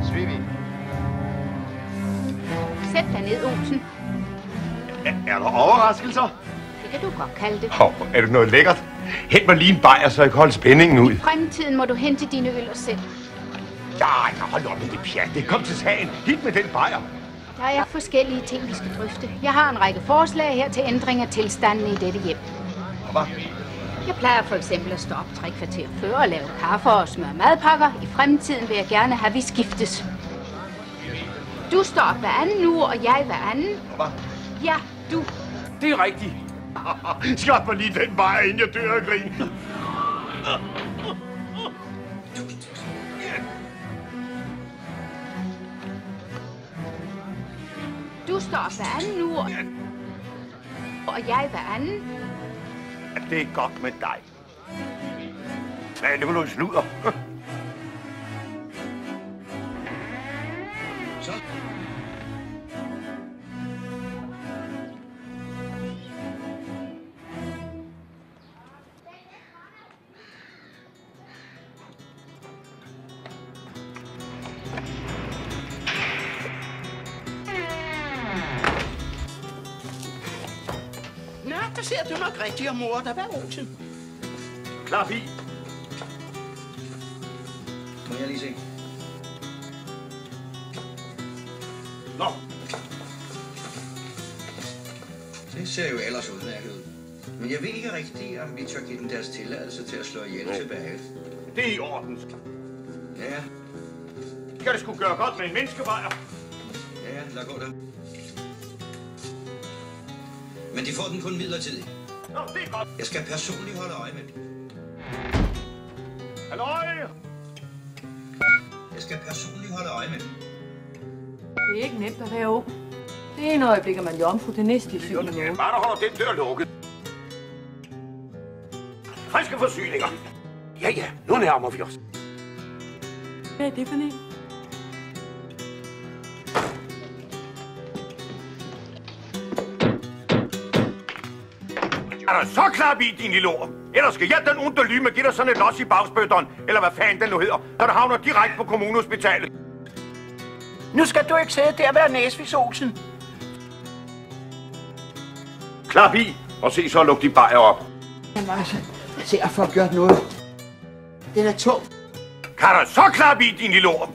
Suivi. Sæt dig ned, Olsen. Er der overraskelser? Det kan du godt kalde det. Er det noget lækkert? Hent mig lige en bajer, så jeg kan holde spændingen ud. I fremtiden må du hente dine øl og selv. Ja, hold op med det pjat. Det kom til sagen. Hit med den bajer. Der er forskellige ting, vi skal drøfte. Jeg har en række forslag her til ændring af tilstanden i dette hjem. Hvad? Jeg plejer for eksempel at stå op 3 kvarter før og lave kaffe og smøre madpakker. I fremtiden vil jeg gerne have, at vi skiftes. Du står op hver anden uge, og jeg hver anden. Hvad? Ja, du. Det er rigtigt. Skab mig lige den bajer, inden jeg dør af grin. Du står op hver anden uge, og jeg hver anden. Det er godt med dig. Nej, det var noget sludder. Så. Nå, der ser du nok rigtig og mor dig. Hvad er Olsen? Klar bil. Må jeg lige se? Nå. Det ser jo ellers udmærket ud. Men jeg ved ikke rigtigt, om vi tør give dem deres tilladelse til at slå ihjel tilbage. Det er i orden. Ja, Skal det sgu gøre godt med en menneskevejer? ja, lad gå der. Men de får den kun midlertidigt. Nå, det er godt. Jeg skal personligt holde øje med dem. Halløj! Jeg skal personligt holde øje med dem. Det er ikke nemt at være ung. Det ene øjeblik er man jomfru, det næste i 7. måned. Bare der holder den dør lukket. Friske forsyninger. Ja, nu nærmer vi os. Hvad er det for en? Er der så klar bil, din lille ord? Ellers skal jeg den underlyme give dig sådan et los i bagsbøtteren, eller hvad fanden den nu hedder, så der havner direkte på kommunehospitalet. Nu skal du ikke sidde der og være næsvis, Olsen. Klar bil, og se så luk de bajer op. Jamen altså, se at få gjort noget. Den er tung. Kan der så klar bil, din lille ord?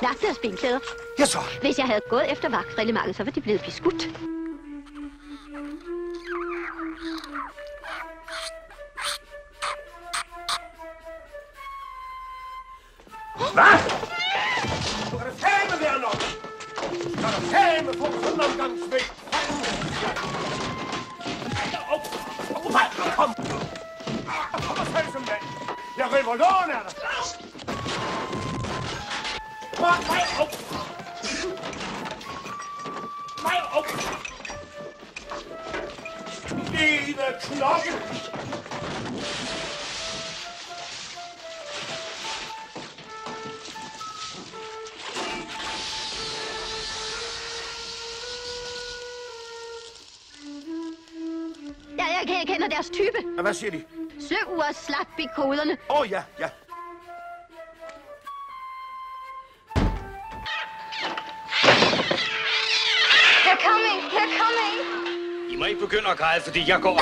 Lagte og spinklæder. Ja så. Hvis jeg havde gået efter vagtreglementet, så var de blevet beskudt. Hvad? Du kan da fandme være nok. Du kan da fandme få sådan en omgang smæk. Kom. Kom og tag som mand. Jeg river lån af dig. Nej, op. Nej, op. Lille knokke. Jeg kender deres type. Hvad siger de? 7 ugers slap i koderne. Ja. They're coming. I må ikke begynde at græde, fordi jeg går.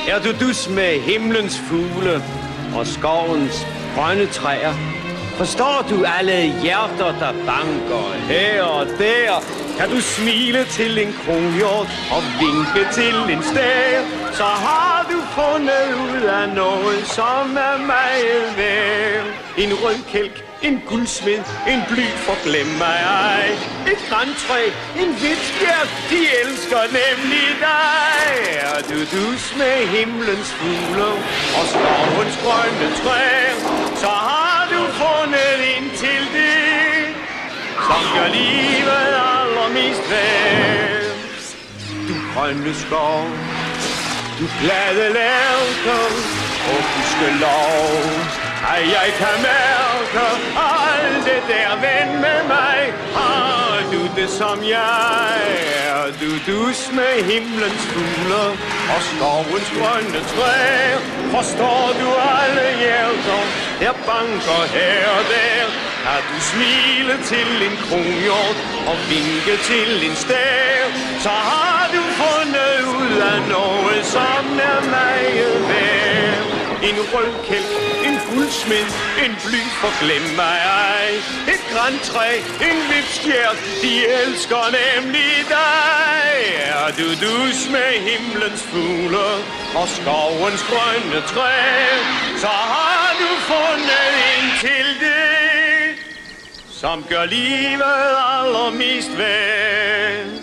Er du dus med himlens fugle og skovens grønne træer? Forstår du alle hjerter, der banker her og der? Kan du smile til en kronhjort og vinke til en stær? Så har du fundet ud af noget, som er meget værd. En rødkælk, en guldsmed, en bly for glem mig ej. Et grantræ, en hvidskjær, de elsker nemlig dig. Er du dus med himlens fugle og skovens grønne træer, så har du fundet ind til det. som gør livet allermest værd. Du grønne skov, du glade lærker, og gudskelov, at jeg kan mærke alt det der ven med mig. Har du det som jeg er, du dus med himlens fugler og skovens grønne træer. Forstår du alle hjerter, der banker her og der? Har du smilet til en kronhjort og vinket til en stav, så har du fundet ud af noget, som er meget værd. En rødkælk, en guldsmed, en bly for glem mig ej. Et grantræ, en vipstjert, de elsker nemlig dig. Er du dus med himlens fugler og skovens grønne træer, så har du fundet en til det, som gør livet allermest værd.